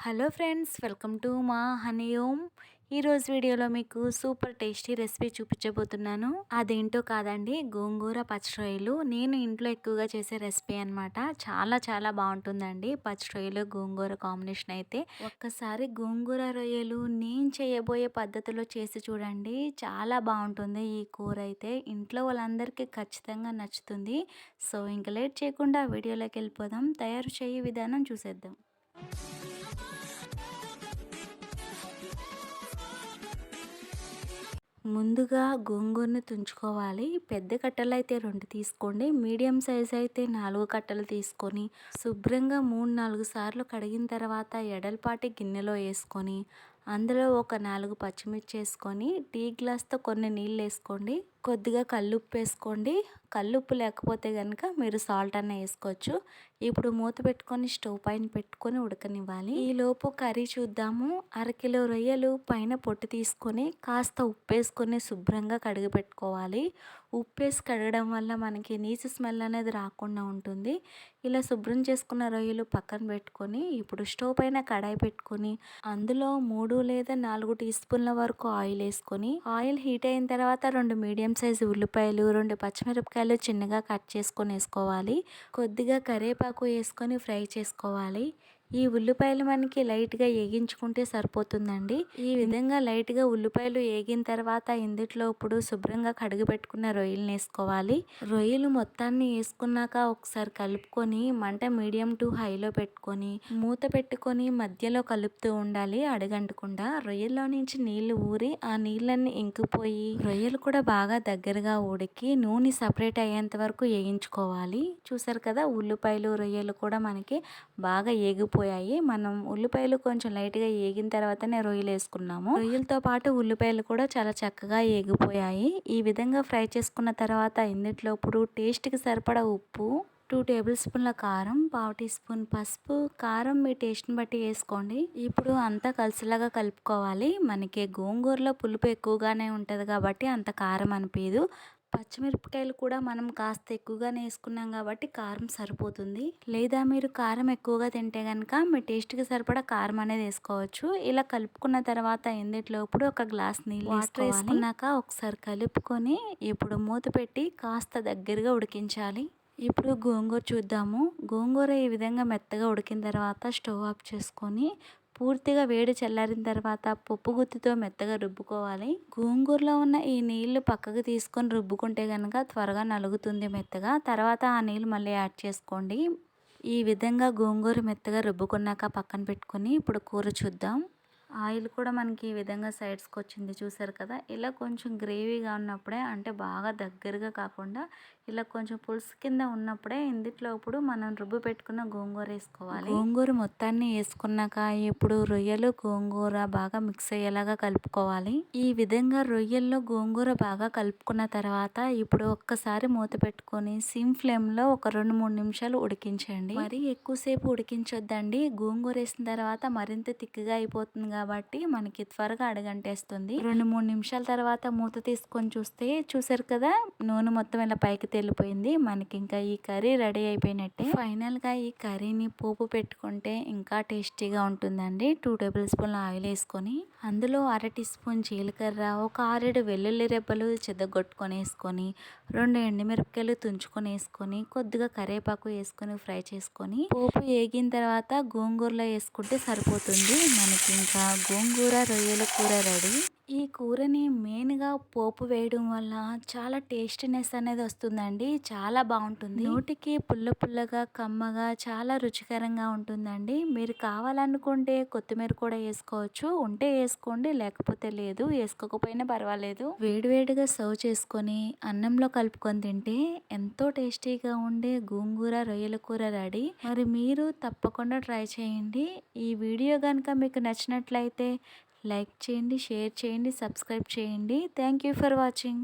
Hello friends, welcome to మా honey home. ఈరోజు వీడియోలో మీకు సూపర్ టేస్టీ రెసిపీ చూపించబోతున్నాను. అదేంటో కాదండి, గోంగూర పచ్చి రొయ్యలు. నేను ఇంట్లో ఎక్కువగా చేసే రెసిపీ అనమాట. చాలా చాలా బాగుంటుందండి పచ్చి రొయ్యలు గోంగూర కాంబినేషన్ అయితే. ఒక్కసారి గోంగూర రొయ్యలు నేను చేయబోయే పద్ధతిలో చేసి చూడండి, చాలా బాగుంటుంది. ఈ కూర అయితే ఇంట్లో వాళ్ళందరికీ ఖచ్చితంగా నచ్చుతుంది. సో ఇంకా లేట్ చేయకుండా వీడియోలోకి వెళ్ళిపోదాం. తయారు చేయే విధానం చూసేద్దాం. ముందుగా గోంగూరని తుంచుకోవాలి. పెద్ద కట్టలు అయితే 2 తీసుకోండి. మీడియం సైజ్ అయితే 4 కట్టలు తీసుకొని శుభ్రంగా 3-4 సార్లు కడిగిన తర్వాత ఎడల్పాటి గిన్నెలో వేసుకొని అందులో ఒక 4 పచ్చిమిర్చి వేసుకొని టీ గ్లాస్తో కొన్ని నీళ్ళు వేసుకోండి. కొద్దిగా కల్లుప్పు వేసుకోండి. కల్లుప్పు లేకపోతే కనుక మీరు సాల్ట్ అన్న వేసుకోవచ్చు. ఇప్పుడు మూత పెట్టుకొని స్టవ్ పైన పెట్టుకొని ఉడకనివ్వాలి. ఈలోపు కర్రీ చూద్దాము. 1/2 కిలో రొయ్యలు పైన పొట్టు తీసుకొని కాస్త ఉప్పు వేసుకొని శుభ్రంగా కడిగి పెట్టుకోవాలి. ఉప్పు వేసి కడగడం వల్ల మనకి నీచు స్మెల్ అనేది రాకుండా ఉంటుంది. ఇలా శుభ్రం చేసుకున్న రొయ్యలు పక్కన పెట్టుకొని ఇప్పుడు స్టవ్ పైన కడాయి పెట్టుకొని అందులో 3 లేదా 4 టీ స్పూన్ల వరకు ఆయిల్ వేసుకొని ఆయిల్ హీట్ అయిన తర్వాత 2 మీడియం సైజు ఉల్లిపాయలు, 2 పచ్చిమిరపకాయలు చిన్నగా కట్ చేసుకొని వేసుకోవాలి. కొద్దిగా కరివేపాకు వేసుకొని ఫ్రై చేసుకోవాలి. ఈ ఉల్లిపాయలు మనకి లైట్గా వేగించుకుంటే సరిపోతుందండి. ఈ విధంగా లైట్గా ఉల్లిపాయలు వేగిన తర్వాత ఇందులో ఇప్పుడు శుభ్రంగా కడిగి పెట్టుకున్న రొయ్యలు వేసుకోవాలి. రొయ్యలు మొత్తాన్ని వేసుకున్నాక ఒకసారి కలుపుకొని మంట మీడియం టు హైలో పెట్టుకొని మూత పెట్టుకొని మధ్యలో కలుపుతూ ఉండాలి అడుగంటకుండా. రొయ్యల్లో నుంచి నీళ్లు ఊరి ఆ నీళ్ళన్ని ఇంకిపోయి రొయ్యలు కూడా బాగా దగ్గరగా ఉడికి నూనె సపరేట్ అయ్యేంత వరకు వేయించుకోవాలి. చూసారు కదా, ఉల్లిపాయలు రొయ్యలు కూడా మనకి బాగా ఏగిపోయాయి. మనం ఉల్లిపాయలు కొంచెం లైట్గా ఏగిన తర్వాతనే రొయ్యలు వేసుకున్నాము. రొయ్యలతో పాటు ఉల్లిపాయలు కూడా చాలా చక్కగా ఏగిపోయాయి. ఈ విధంగా ఫ్రై చేసుకున్న తర్వాత ఇందులో ఇప్పుడు టేస్ట్కి సరిపడా ఉప్పు, 2 టేబుల్ స్పూన్ల కారం, 1/2 టీ స్పూన్ పసుపు, కారం మీ టేస్ట్ని బట్టి వేసుకోండి. ఇప్పుడు అంతా కలిసిలాగా కలుపుకోవాలి. మనకి గోంగూరలో పులుపు ఎక్కువగానే ఉంటుంది కాబట్టి అంత కారం అనిపించదు. పచ్చిమిరపకాయలు కూడా మనం కాస్త ఎక్కువగానే వేసుకున్నాం కాబట్టి కారం సరిపోతుంది. లేదా మీరు కారం ఎక్కువగా తింటే కనుక మీ టేస్ట్కి సరిపడా కారం అనేది వేసుకోవచ్చు. ఇలా కలుపుకున్న తర్వాత ఇందులో ఇప్పుడు ఒక గ్లాస్ నీళ్ళు వేసుకున్నాక ఒకసారి కలుపుకొని ఇప్పుడు మూత పెట్టి కాస్త దగ్గరగా ఉడికించాలి. ఇప్పుడు గోంగూర చూద్దాము. గోంగూర ఈ విధంగా మెత్తగా ఉడికిన తర్వాత స్టవ్ ఆఫ్ చేసుకొని పూర్తిగా వేడి చల్లారిన తర్వాత పప్పు గుత్తితో మెత్తగా రుబ్బుకోవాలి. గోంగూరలో ఉన్న ఈ నీళ్లు పక్కకు తీసుకొని రుబ్బుకుంటే కనుక త్వరగా నలుగుతుంది మెత్తగా. తర్వాత ఆ నీళ్ళు మళ్ళీ యాడ్ చేసుకోండి. ఈ విధంగా గోంగూర మెత్తగా రుబ్బుకున్నాక పక్కన పెట్టుకొని ఇప్పుడు కూర చూద్దాం. ఆయిల్ కూడా మనకి ఈ విధంగా సైడ్స్కి వచ్చింది, చూసారు కదా. ఇలా కొంచెం గ్రేవీగా ఉన్నప్పుడే, అంటే బాగా దగ్గరగా కాకుండా ఇలా కొంచెం పులుసు కింద ఉన్నప్పుడే ఇందులో ఇప్పుడు మనం రుబ్బు పెట్టుకున్న గోంగూర వేసుకోవాలి. గోంగూర మొత్తాన్ని వేసుకున్నాక ఇప్పుడు రొయ్యలు గోంగూర బాగా మిక్స్ అయ్యేలాగా కలుపుకోవాలి. ఈ విధంగా రొయ్యల్లో గోంగూర బాగా కలుపుకున్న తర్వాత ఇప్పుడు ఒక్కసారి మూత పెట్టుకొని సిమ్ ఫ్లేమ్లో ఒక 2-3 నిమిషాలు ఉడికించండి. మరి ఎక్కువసేపు ఉడికించొద్దండి. గోంగూర వేసిన తర్వాత మరింత తిక్కుగా అయిపోతుంది కాబట్టి మనకి త్వరగా అడుగంటేస్తుంది. 2-3 నిమిషాల తర్వాత మూత తీసుకొని చూస్తే చూసారు కదా, నూనె మొత్తం ఇలా పైకి తేలిపోయింది. మనకి ఇంకా ఈ కర్రీ రెడీ అయిపోయినట్టే. ఫైనల్ గా ఈ కర్రీని పోపు పెట్టుకుంటే ఇంకా టేస్టీగా ఉంటుందండి. 2 టేబుల్ స్పూన్ల ఆయిల్ వేసుకొని అందులో 1/2 టీ స్పూన్ జీలకర్ర, ఒక 6-7 వెల్లుల్లి రెబ్బలు చెదగొట్టుకొని వేసుకొని 2 ఎండుమిరపకాయలు తుంచుకొని వేసుకొని కొద్దిగా కరివేపాకు వేసుకొని ఫ్రై చేసుకొని పోపు వేగిన తర్వాత గోంగూరలో వేసుకుంటే సరిపోతుంది. మనకి ఇంకా గోంగూర రొయ్యల కూర రెడీ. ఈ కూరని మెయిన్గా పోపు వేయడం వల్ల చాలా టేస్టీనెస్ అనేది వస్తుందండి. చాలా బాగుంటుంది. నోటికి పుల్ల పుల్లగా కమ్మగా చాలా రుచికరంగా ఉంటుందండి. మీరు కావాలనుకుంటే కొత్తిమీర కూడా వేసుకోవచ్చు. ఉంటే వేసుకోండి, లేకపోతే లేదు, వేసుకోకపోయినా పర్వాలేదు. వేడివేడిగా సర్వ్ చేసుకొని అన్నంలో కలుపుకొని తింటే ఎంతో టేస్టీగా ఉండే గోంగూర రొయ్యల కూర రెడీ. మరి మీరు తప్పకుండా ట్రై చేయండి. ఈ వీడియో కనుక మీకు నచ్చినట్లయితే లైక్ చేయండి, షేర్ చేయండి, సబ్స్క్రైబ్ చేయండి. Thank you for watching.